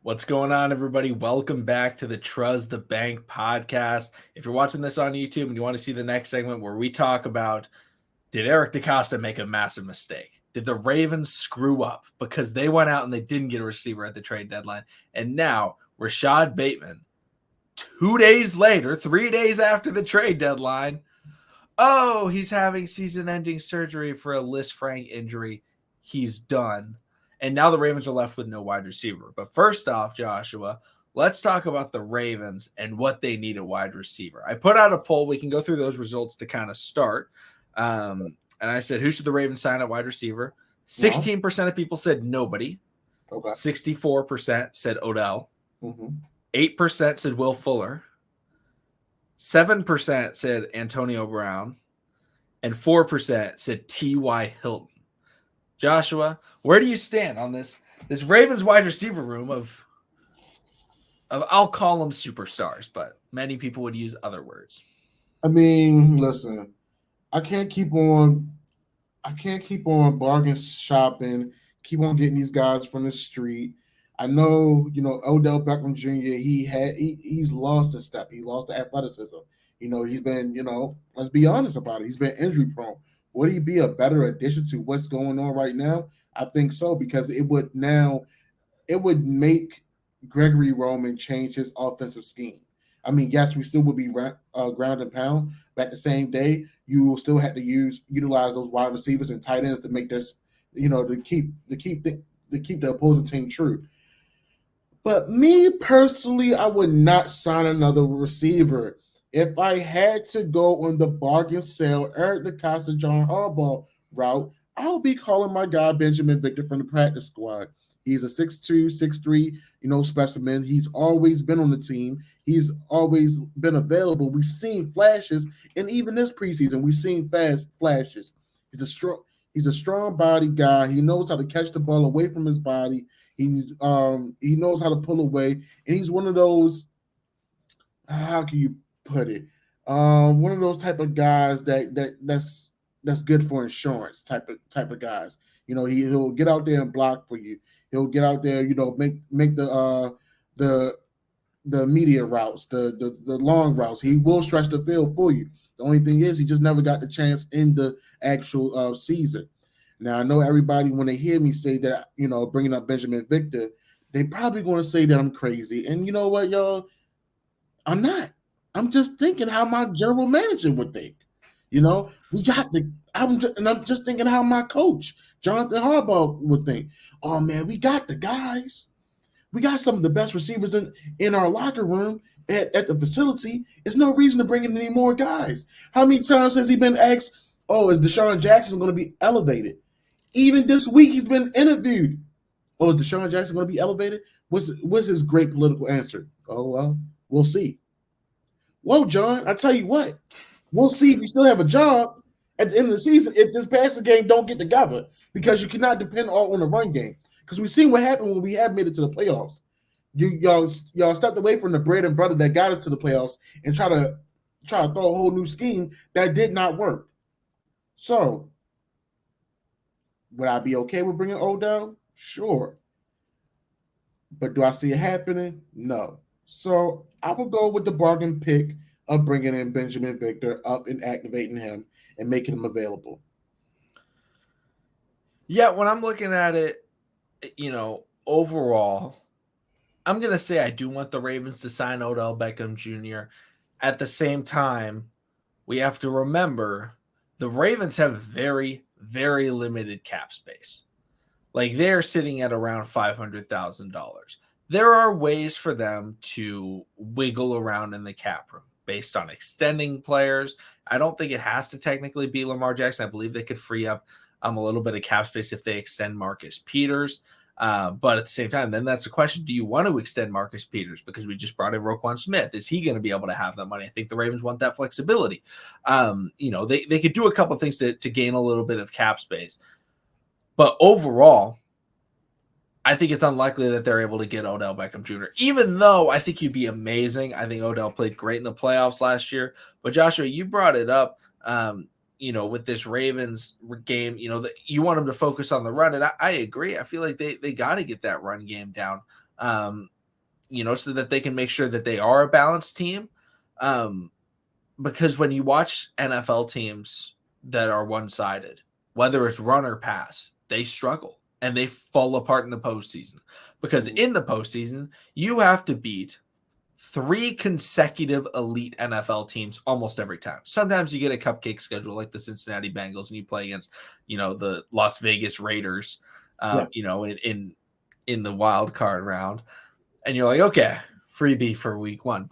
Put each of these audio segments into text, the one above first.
What's going on, everybody? Welcome back to the Trust the Bank podcast. If you're watching this on YouTube and you want to see the next segment where we talk about, did Eric DeCosta make a massive mistake? Did the Ravens screw up because they went out and they didn't get a receiver at the trade deadline? And now Rashod Bateman, 2 days later, 3 days after the trade deadline, he's having season-ending surgery for a Lisfranc injury. He's done. And now the Ravens are left with no wide receiver. But first off, Joshua, let's talk about the Ravens and what they need at wide receiver. I put out a poll. We can go through those results to kind of start. And I said, who should the Ravens sign at wide receiver? 16% of people said nobody. Okay. 64% said Odell. Mm-hmm. 8% said Will Fuller. 7% said Antonio Brown. And 4% said T.Y. Hilton. Joshua, where do you stand on this Ravens wide receiver room of I'll call them superstars, but many people would use other words. I mean, listen, I can't keep on bargain shopping, keep on getting these guys from the street. I know, Odell Beckham Jr., he's lost a step. He lost the athleticism. He's been, let's be honest about it. He's been injury prone. Would he be a better addition to what's going on right now? I think so, because it would make Gregory Roman change his offensive scheme. I mean, yes, we still would be ground and pound, but at the same day, you will still have to utilize those wide receivers and tight ends to make this, to keep the opposing team true. But me personally, I would not sign another receiver. If I had to go on the bargain sale, Eric DeCosta, John Harbaugh route, I'll be calling my guy Benjamin Victor from the practice squad. He's a 6'2", 6'3", specimen. He's always been on the team. He's always been available. We've seen flashes, and even this preseason, we've seen flashes. He's a strong body guy. He knows how to catch the ball away from his body. He knows how to pull away, and he's one of those. How can you put it? One of those type of guys that's good for insurance type of guys. He'll get out there and block for you. He'll get out there, make the media routes, the long routes. He will stretch the field for you. The only thing is he just never got the chance in the actual season. Now, I know everybody, when they hear me say that, bringing up Benjamin Victor, they probably going to say that I'm crazy. And you know what, y'all? I'm not. I'm just thinking how my general manager would think. I'm just thinking how my coach, Jonathan Harbaugh, would think. Oh, man, we got the guys. We got some of the best receivers in our locker room at the facility. There's no reason to bring in any more guys. How many times has he been asked, is Deshaun Jackson going to be elevated? Even this week, he's been interviewed. Is Deshaun Jackson going to be elevated? What's his great political answer? Oh, well, we'll see. Well, John, I tell you what, we'll see if you still have a job at the end of the season if this passing game don't get together, because you cannot depend all on the run game. Because we've seen what happened when we have made it to the playoffs. Y'all stepped away from the bread and butter that got us to the playoffs and try to throw a whole new scheme that did not work. So, would I be okay with bringing Odell? Sure. But do I see it happening? No. So I will go with the bargain pick of bringing in Benjamin Victor up and activating him and making him available. Yeah, when I'm looking at it, overall, I'm going to say I do want the Ravens to sign Odell Beckham Jr. At the same time, we have to remember the Ravens have very, very limited cap space. Like, they're sitting at around $500,000. There are ways for them to wiggle around in the cap room based on extending players. I don't think it has to technically be Lamar Jackson. I believe they could free up a little bit of cap space if they extend Marcus Peters. But at the same time, then that's the question. Do you want to extend Marcus Peters? Because we just brought in Roquan Smith. Is he going to be able to have that money? I think the Ravens want that flexibility. They could do a couple of things to gain a little bit of cap space. But overall, I think it's unlikely that they're able to get Odell Beckham Jr., even though I think he'd be amazing. I think Odell played great in the playoffs last year. But Joshua, you brought it up, with this Ravens game, you want them to focus on the run. And I agree. I feel like they got to get that run game down. so that they can make sure that they are a balanced team. Because when you watch NFL teams that are one-sided, whether it's run or pass, they struggle and they fall apart in the postseason. Because in the postseason, you have to beat 3 consecutive elite NFL teams almost every time. Sometimes you get a cupcake schedule like the Cincinnati Bengals and you play against, the Las Vegas Raiders, in the wild card round. And you're like, okay, freebie for week 1.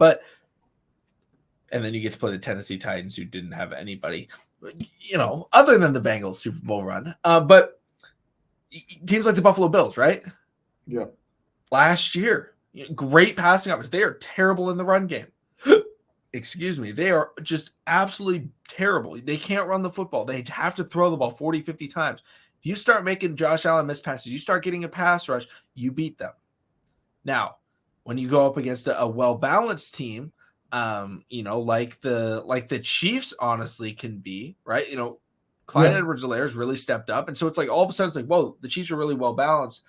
And then you get to play the Tennessee Titans, who didn't have anybody, other than the Bengals Super Bowl run. But teams like the Buffalo Bills, right? Yeah. Last year, great passing offense. They are terrible in the run game. Excuse me. They are just absolutely terrible. They can't run the football. They have to throw the ball 40, 50 times. If you start making Josh Allen miss passes, you start getting a pass rush, you beat them. Now, when you go up against a well-balanced team, like the Chiefs honestly can be, right? Clyde Edwards-Helaire has really stepped up. And so it's like all of a sudden it's like, whoa, the Chiefs are really well-balanced.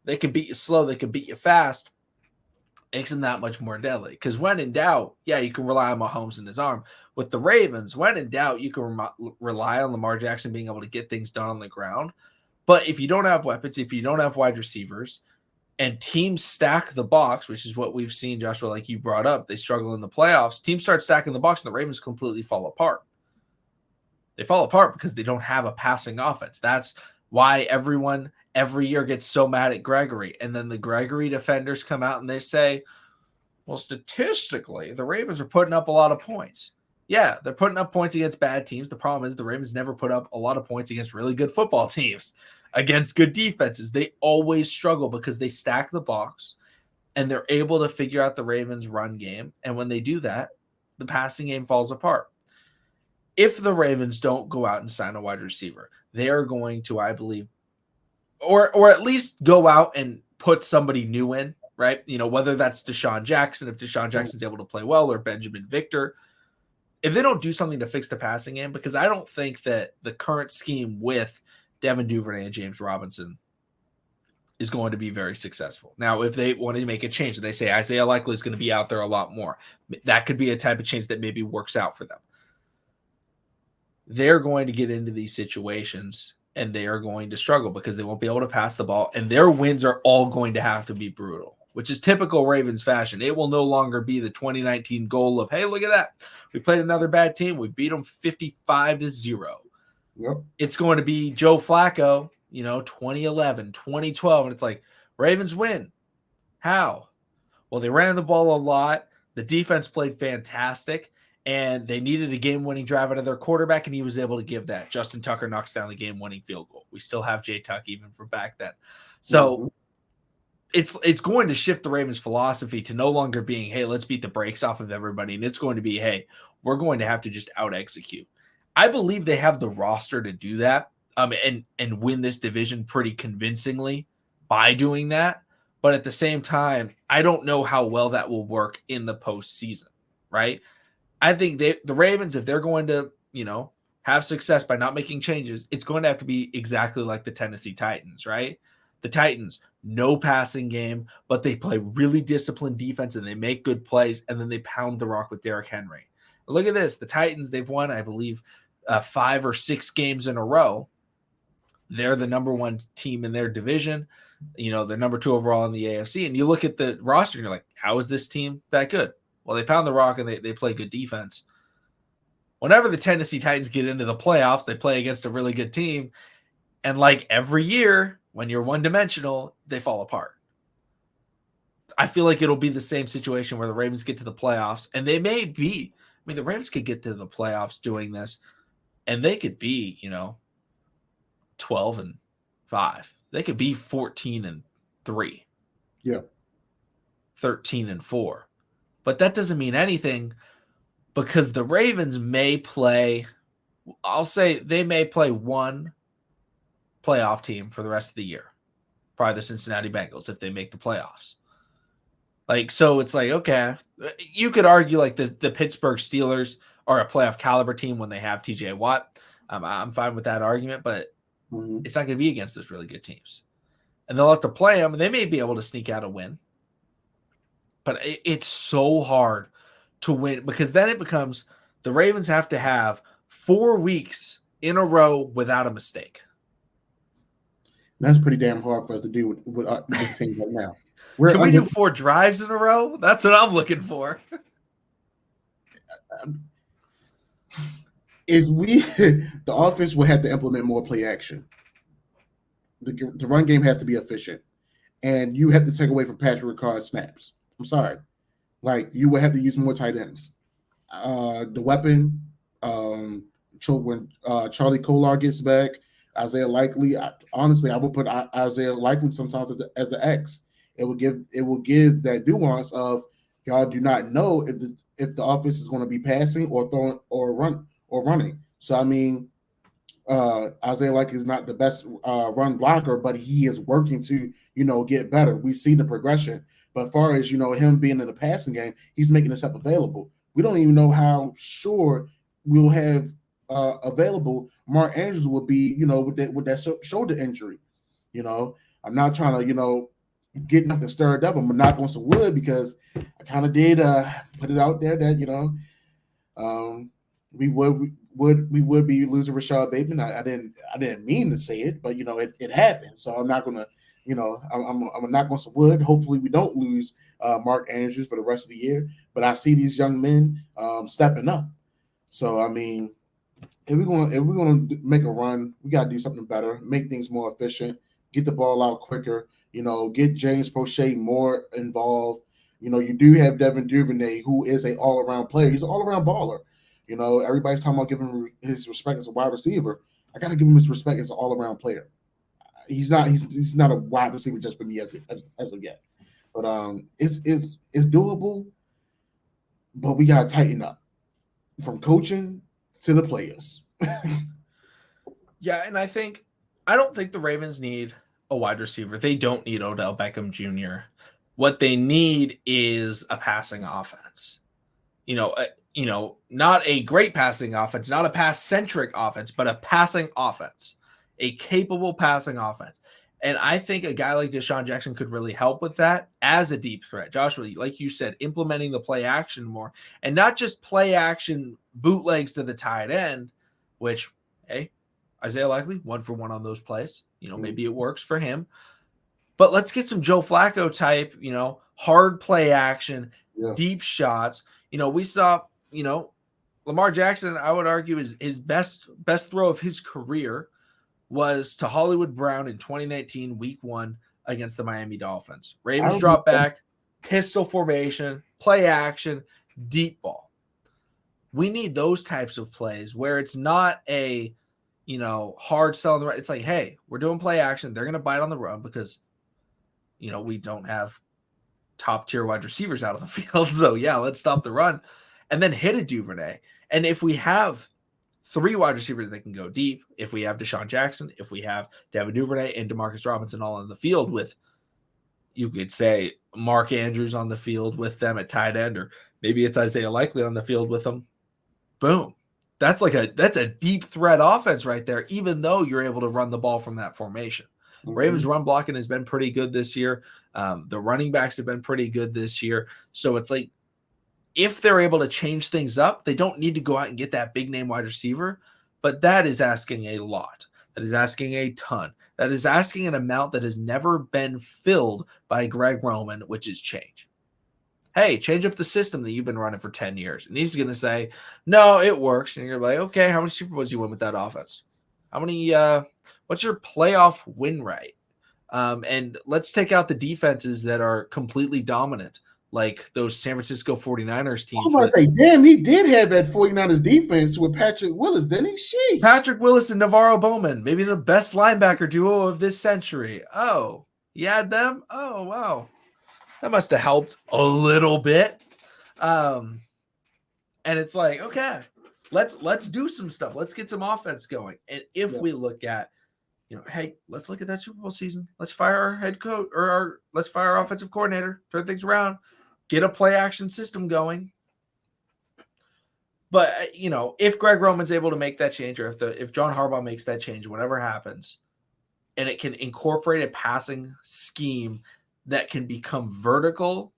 They can beat you slow. They can beat you fast. Makes them that much more deadly. Because when in doubt, you can rely on Mahomes and his arm. With the Ravens, when in doubt, you can rely on Lamar Jackson being able to get things done on the ground. But if you don't have weapons, if you don't have wide receivers, and teams stack the box, which is what we've seen, Joshua, like you brought up, they struggle in the playoffs. Teams start stacking the box, and the Ravens completely fall apart. They fall apart because they don't have a passing offense. That's why everyone every year gets so mad at Gregory. And then the Gregory defenders come out and they say, well, statistically, the Ravens are putting up a lot of points. Yeah, they're putting up points against bad teams. The problem is the Ravens never put up a lot of points against really good football teams, against good defenses. They always struggle because they stack the box and they're able to figure out the Ravens' run game. And when they do that, the passing game falls apart. If the Ravens don't go out and sign a wide receiver, they are going to, I believe, or at least go out and put somebody new in, right? Whether that's Deshaun Jackson, if Deshaun Jackson's able to play well, or Benjamin Victor. If they don't do something to fix the passing game, because I don't think that the current scheme with Devin Duvernay and James Robinson is going to be very successful. Now, if they want to make a change, they say Isaiah Likely is going to be out there a lot more. That could be a type of change that maybe works out for them. They're going to get into these situations and they are going to struggle because they won't be able to pass the ball, and their wins are all going to have to be brutal, which is typical Ravens fashion. It will no longer be the 2019 goal of, hey, look at that. We played another bad team. We beat them 55-0. Yep. It's going to be Joe Flacco, 2011, 2012. And it's like, Ravens win. How? Well, they ran the ball a lot. The defense played fantastic. And they needed a game-winning drive out of their quarterback, and he was able to give that. Justin Tucker knocks down the game-winning field goal. We still have Jay Tuck even from back then. So it's going to shift the Ravens' philosophy to no longer being, hey, let's beat the brakes off of everybody. And it's going to be, hey, we're going to have to just out-execute. I believe they have the roster to do that and win this division pretty convincingly by doing that. But at the same time, I don't know how well that will work in the postseason, right? I think the Ravens, if they're going to, have success by not making changes, it's going to have to be exactly like the Tennessee Titans, right? The Titans, no passing game, but they play really disciplined defense and they make good plays, and then they pound the rock with Derrick Henry. Look at this. The Titans, they've won, I believe, 5 or 6 games in a row. They're the number 1 team in their division. They're number 2 overall in the AFC. And you look at the roster and you're like, how is this team that good? Well, they pound the rock and they play good defense. Whenever the Tennessee Titans get into the playoffs, they play against a really good team. And like every year, when you're one-dimensional, they fall apart. I feel like it'll be the same situation where the Ravens get to the playoffs, and they may be. I mean, the Ravens could get to the playoffs doing this, and they could be, 12-5. They could be 14-3. Yeah. 13-4. But that doesn't mean anything because the Ravens may play, I'll say they may play one playoff team for the rest of the year. Probably the Cincinnati Bengals if they make the playoffs. So it's like, okay, you could argue like the Pittsburgh Steelers are a playoff caliber team when they have TJ Watt. I'm fine with that argument, but it's not going to be against those really good teams. And they'll have to play them, and they may be able to sneak out a win. but it's so hard to win because then it becomes the Ravens have to have 4 weeks in a row without a mistake. That's pretty damn hard for us to do with this team right now. Can we do 4 drives in a row? That's what I'm looking for. If we, the offense will have to implement more play action. The run game has to be efficient, and you have to take away from Patrick Ricard's snaps. I'm sorry, like you will have to use more tight ends. The weapon, when Charlie Kolar gets back, Isaiah Likely. Honestly, I would put Isaiah Likely sometimes as the X. It will give that nuance of y'all do not know if the offense is going to be passing or throwing or running. So I mean, Isaiah Likely is not the best run blocker, but he is working to get better. We see the progression. But as far as him being in the passing game, he's making himself available. We don't even know how sure we'll have available Mark Andrews will be, with that shoulder injury. I'm not trying to, get nothing stirred up. I'm gonna knock on some wood because I kind of did put it out there that we would be losing Rashod Bateman. I didn't mean to say it, but it happened. So I'm not gonna, I'm gonna knock on some wood. Hopefully we don't lose Mark Andrews for the rest of the year. But I see these young men stepping up. So I mean, if we're gonna make a run, we gotta do something better, make things more efficient, get the ball out quicker. Get James Prochet more involved. You do have Devin Duvernay, who is an all-around player. He's an all-around baller. Everybody's talking about giving him his respect as a wide receiver. I got to give him his respect as an all-around player. He's not a wide receiver just for me as of yet. But it's doable. But we got to tighten up from coaching to the players. Yeah, and I don't think the Ravens need a wide receiver. They don't need Odell Beckham Jr. What they need is a passing offense. Not a great passing offense, not a pass-centric offense, but a passing offense, a capable passing offense. And I think a guy like Deshaun Jackson could really help with that as a deep threat. Joshua, like you said, implementing the play action more and not just play action bootlegs to the tight end, which, hey, Isaiah Likely, 1-for-1 on those plays. Maybe it works for him. But let's get some Joe Flacco type, hard play action, deep shots. We saw, Lamar Jackson, I would argue, his best throw of his career was to Hollywood Brown in 2019, week 1 against the Miami Dolphins. Ravens drop back, pistol formation, play action, deep ball. We need those types of plays where it's not a hard sell on the right. It's like, hey, we're doing play action. They're going to bite on the run because, we don't have top tier wide receivers out of the field. So yeah, let's stop the run and then hit a Duvernay. And if we have 3 wide receivers that can go deep, if we have Deshaun Jackson, if we have Devin Duvernay and Demarcus Robinson all on the field with, you could say Mark Andrews on the field with them at tight end, or maybe it's Isaiah Likely on the field with them. Boom. That's a deep threat offense right there, even though you're able to run the ball from that formation. Mm-hmm. Ravens run blocking has been pretty good this year. The running backs have been pretty good this year. So it's like, if they're able to change things up, they don't need to go out and get that big name wide receiver, but that is asking a lot. That is asking a ton. That is asking an amount that has never been filled by Greg Roman, which is change. Hey, change up the system that you've been running for 10 years. And he's going to say, no, it works. And you're like, okay, how many Super Bowls you win with that offense? How many, what's your playoff win rate? And let's take out the defenses that are completely dominant, like those San Francisco 49ers teams. I was going to say, damn, he did have that 49ers defense with Patrick Willis, didn't he? Sheesh. Patrick Willis and Navarro Bowman, maybe the best linebacker duo of this century. Oh, you had them? Oh, wow. That must have helped a little bit. And it's like, okay, let's do some stuff. Let's get some offense going. And if we look at, hey, let's look at that Super Bowl season. Let's fire our head coach let's fire our offensive coordinator, turn things around, get a play action system going. But, if Greg Roman's able to make that change, or if John Harbaugh makes that change, whatever happens, and it can incorporate a passing scheme that can become vertical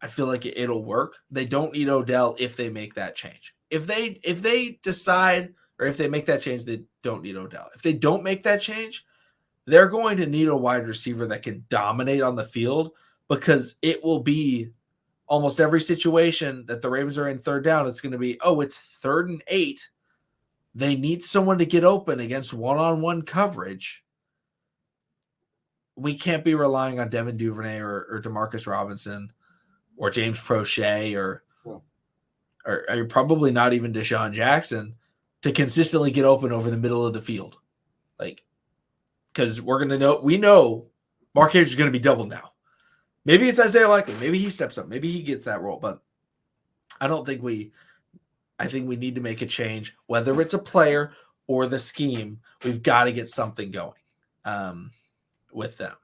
I feel like it'll work. They don't need Odell if they make that change. If they decide or if they make that change, they don't need Odell. If they don't make that change, they're going to need a wide receiver that can dominate on the field because it will be almost every situation that the Ravens are in third down. It's going to be, oh, it's 3rd and 8. They need someone to get open against one-on-one coverage. We can't be relying on Devin Duvernay or Demarcus Robinson or James Prochet or probably not even Deshaun Jackson to consistently get open over the middle of the field. Like, because we know Mark Andrews is going to be doubled now. Maybe it's Isaiah Likely. Maybe he steps up. Maybe he gets that role. But I think we need to make a change, whether it's a player or the scheme. We've got to get something going with them.